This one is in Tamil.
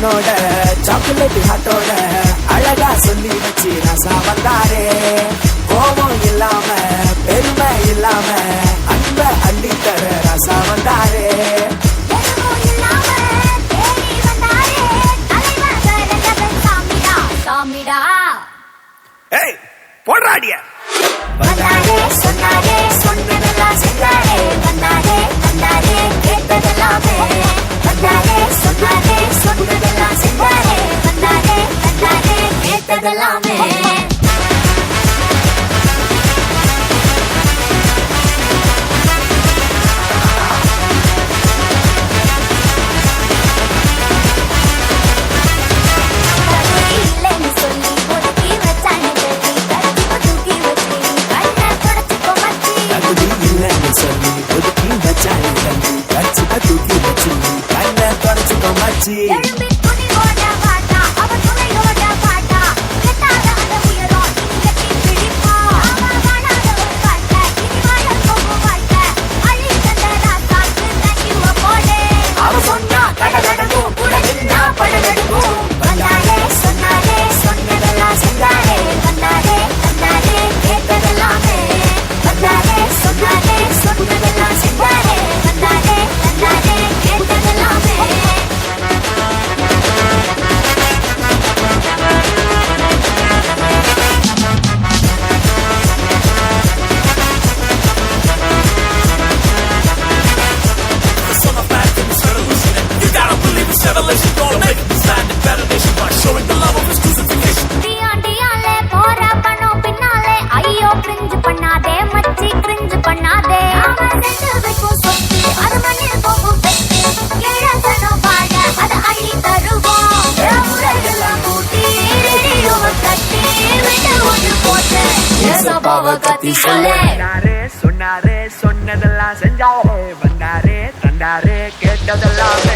என்னோட சாக்லேட் ஹாட்டோட அழகா சொல்லி வச்சு ரசா வந்தாரே. கோபம் இல்லாம பெருமை இல்லாம அன்ப அள்ளி தர ரசா வந்தாரே. போடுறாடிய வந்தாரே சொன்னாரே சொன்னதெல்லாம் செஞ்சாரே. வந்தாரே வந்தாரே கேட்டதெல்லாமே. வந்தாரே சொன்னாரே சொன்னதெல்லாம் செஞ்சாரே. வந்தாரே வந்தாரே கேட்டதெல்லாமே. சொன்னாரே சொன்னதெல்லாம் செஞ்சாரே. வந்தாரே தந்தாரே கேட்டதெல்லாமே.